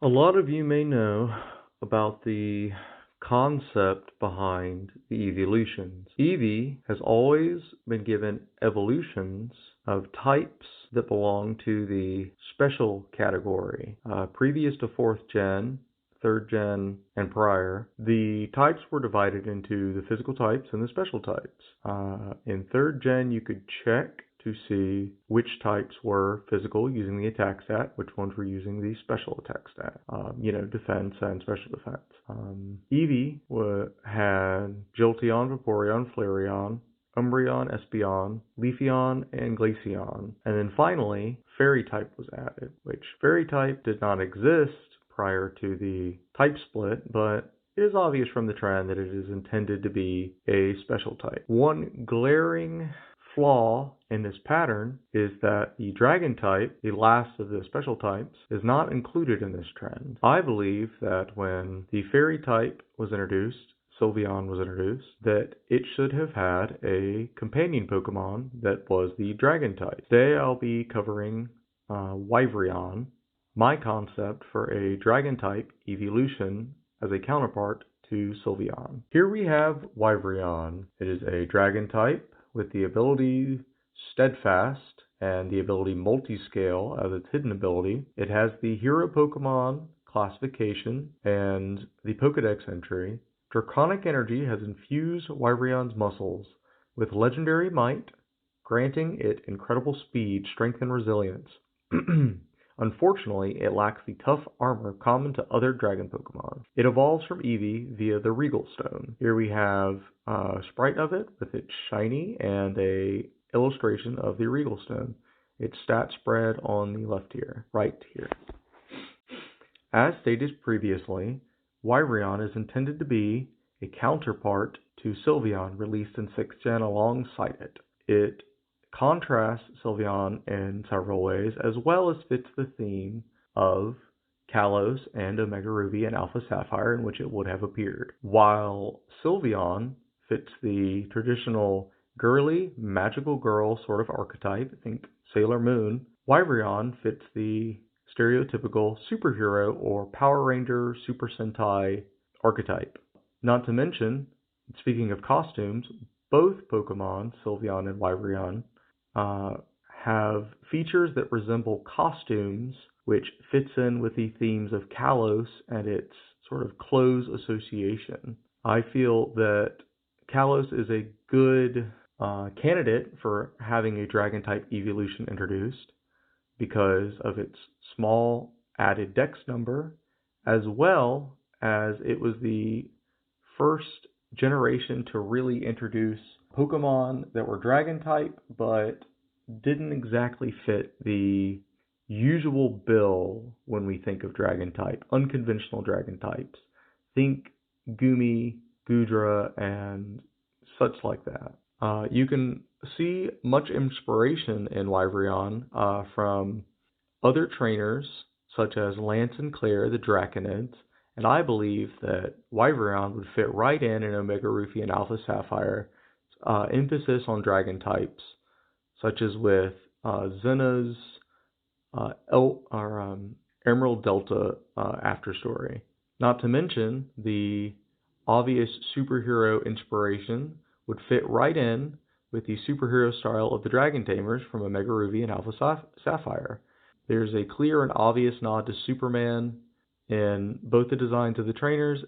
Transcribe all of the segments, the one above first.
A lot of you may know about the concept behind the evolutions. Eevee has always been given evolutions of types that belong to the special category. Previous to 4th gen, 3rd gen, and prior, the types were divided into the physical types and the special types. In 3rd gen, you could check to see which types were physical using the attack stat, which ones were using the special attack stat, defense and special defense. Eevee had Jolteon, Vaporeon, Flareon, Umbreon, Espeon, Leafeon, and Glaceon. And then finally, Fairy type was added, which Fairy type did not exist prior to the type split, but it is obvious from the trend that it is intended to be a special type. One glaring flaw in this pattern is that the dragon type, the last of the special types, is not included in this trend. I believe that when the fairy type was introduced, Sylveon was introduced, that it should have had a companion Pokemon that was the dragon type. Today I'll be covering Eeveelution, my concept for a dragon type evolution as a counterpart to Sylveon. Here we have Eeveelution. It is a dragon type with the ability Steadfast and the ability Multiscale as its hidden ability. It has the Hero Pokemon classification and the Pokedex entry. Draconic Energy has infused Eeveelution's muscles with legendary might, granting it incredible speed, strength, and resilience. Unfortunately, it lacks the tough armor common to other dragon Pokemon. It evolves from Eevee via the Regal Stone. Here we have a sprite of it with its shiny and a illustration of the Regal Stone. Its stat spread on the left here, right here. As stated previously, Eeveelution is intended to be a counterpart to Sylveon released in 6th gen alongside it. It contrasts Sylveon in several ways, as well as fits the theme of Kalos and Omega Ruby and Alpha Sapphire in which it would have appeared. While Sylveon fits the traditional girly, magical girl sort of archetype, think Sailor Moon, Eeveelution fits the stereotypical superhero or Power Ranger, Super Sentai archetype. Not to mention, speaking of costumes, both Pokemon, Sylveon and Eeveelution, have features that resemble costumes, which fits in with the themes of Kalos and its sort of close association. I feel that Kalos is a good candidate for having a Dragon-type evolution introduced because of its small added dex number, as well as it was the first generation to really introduce Pokemon that were Dragon-type, but didn't exactly fit the usual bill when we think of Dragon-type, unconventional Dragon-types. Think Goomy, Goodra, and such like that. You can see much inspiration in Eeveelution from other trainers, such as Lance and Claire, the Draconids, and I believe that Eeveelution would fit right in Omega Ruby and Alpha Sapphire. Emphasis on dragon types, such as with Zena's Emerald Delta afterstory. Not to mention, the obvious superhero inspiration would fit right in with the superhero style of the Dragon Tamers from Omega Ruby and Alpha Sapphire. There's a clear and obvious nod to Superman in both the designs of the trainers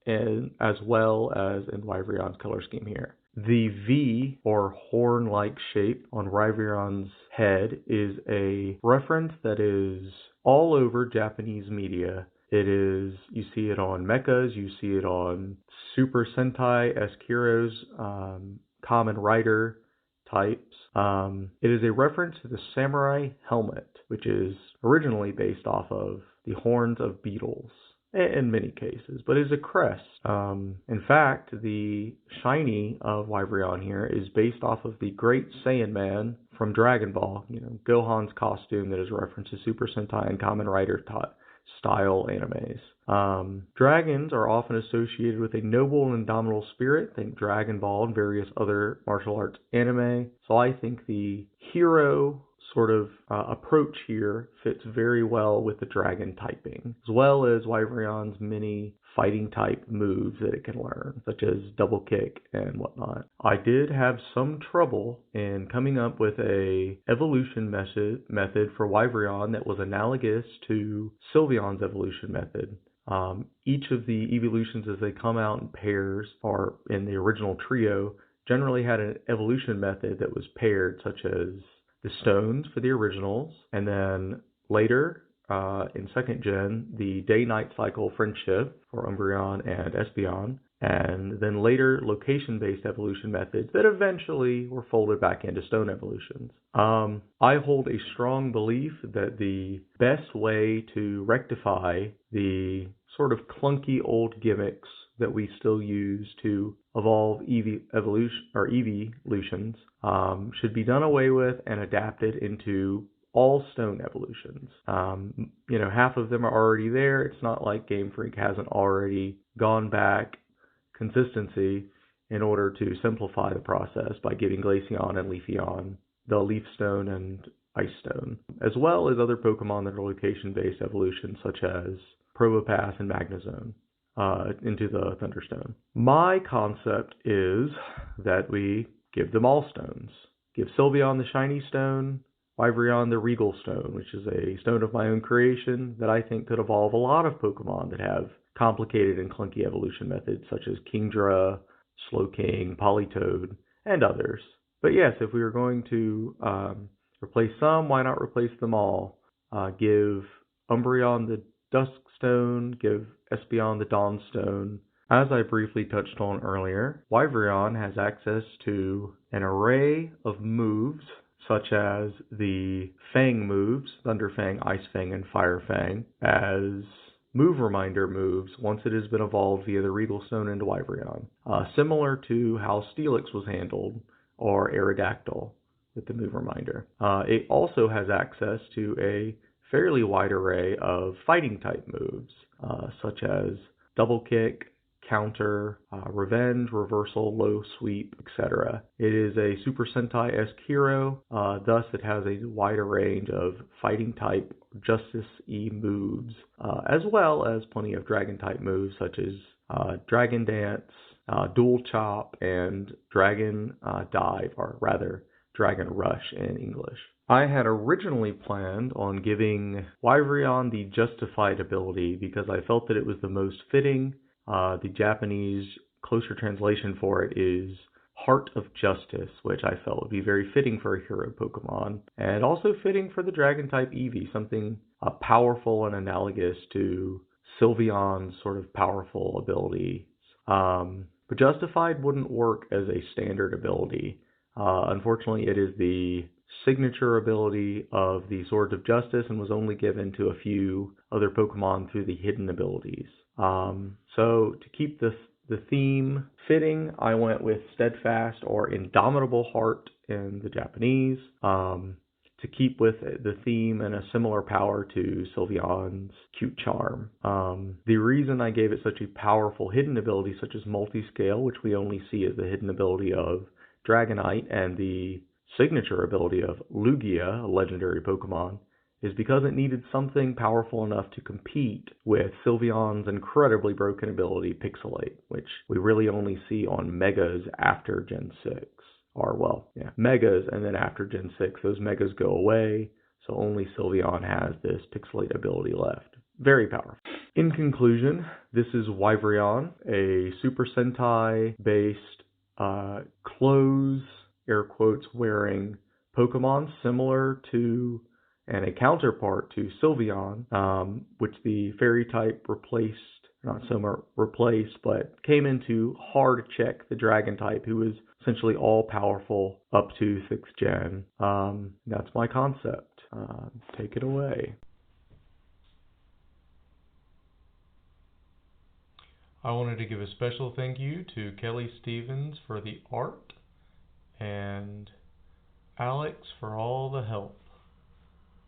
and as well as in Eeveelution's color scheme here. The V, or horn-like shape on Eeveelution's head, is a reference that is all over Japanese media. It is, you see it on mechas, you see it on Super Sentai, Esquiro's Kamen Rider types. It is a reference to the samurai helmet, which is originally based off of the horns of beetles in many cases, but is a crest. In fact, the shiny of Eeveelution here is based off of the Great Saiyan Man from Dragon Ball, Gohan's costume that is a reference to Super Sentai and Kamen Rider style animes. Dragons are often associated with a noble and indomitable spirit. Think Dragon Ball and various other martial arts anime. So I think the hero sort of approach here fits very well with the dragon typing, as well as Wyvern's many fighting type moves that it can learn, such as double kick and whatnot. I did have some trouble in coming up with a evolution method for Wyvern that was analogous to Sylveon's evolution method. Each of the evolutions as they come out in pairs or in the original trio generally had an evolution method that was paired, such as the stones for the originals, and then later in second gen, the day-night cycle friendship for Umbreon and Espeon, and then later location-based evolution methods that eventually were folded back into stone evolutions. I hold a strong belief that the best way to rectify the sort of clunky old gimmicks that we still use to evolve Eeveelutions should be done away with and adapted into all stone evolutions. Half of them are already there. It's not like Game Freak hasn't already gone back consistency in order to simplify the process by giving Glaceon and Leafeon the Leaf Stone and Ice Stone, as well as other Pokemon that are location-based evolutions such as Probopass and Magnezone into the Thunderstone. My concept is that we give them all stones. Give Sylveon the Shiny Stone, Wyvern the Regal Stone, which is a stone of my own creation that I think could evolve a lot of Pokemon that have complicated and clunky evolution methods such as Kingdra, Slowking, Politoed, and others. But yes, if we were going to replace some, why not replace them all? Give Umbreon the Dusk Stone, give Espeon the Dawn Stone. As I briefly touched on earlier, Wyvern has access to an array of moves such as the Fang moves, Thunder Fang, Ice Fang, and Fire Fang, as move reminder moves once it has been evolved via the Regal Stone into Wyvern, similar to how Steelix was handled, or Aerodactyl with the move reminder. It also has access to a fairly wide array of fighting type moves, such as Double Kick, Counter, Revenge, Reversal, Low Sweep, etc. It is a Super Sentai-esque hero, thus it has a wider range of fighting type Justice-y moves, as well as plenty of Dragon type moves such as Dragon Dance, Dual Chop, and Dragon Dive, or rather Dragon Rush in English. I had originally planned on giving Wyvern the Justified ability because I felt that it was the most fitting. The Japanese closer translation for it is Heart of Justice, which I felt would be very fitting for a hero Pokemon, and also fitting for the Dragon-type Eevee, something powerful and analogous to Sylveon's sort of powerful ability. But Justified wouldn't work as a standard ability. Unfortunately, it is the signature ability of the Swords of Justice and was only given to a few other Pokemon through the hidden abilities. So to keep the theme fitting, I went with Steadfast or Indomitable Heart in the Japanese, to keep with the theme and a similar power to Sylveon's Cute Charm. The reason I gave it such a powerful hidden ability such as Multiscale, which we only see as the hidden ability of Dragonite, and the signature ability of Lugia, a legendary Pokemon, is because it needed something powerful enough to compete with Sylveon's incredibly broken ability, Pixelate, which we really only see on Megas after Gen 6. Megas, and then after Gen 6, those Megas go away, so only Sylveon has this Pixelate ability left. Very powerful. In conclusion, this is Wyvern, a Super Sentai-based clothes, air quotes, wearing Pokemon similar to and a counterpart to Sylveon, which the fairy type replaced, not so much replaced, but came in to hard check the dragon type, who was essentially all powerful up to 6th gen. That's my concept. Take it away. I wanted to give a special thank you to Kelly Stevens for the art and Alex for all the help.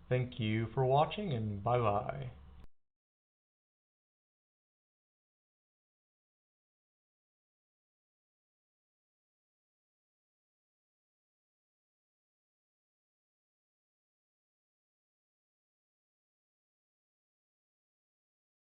Thank you for watching, and bye-bye.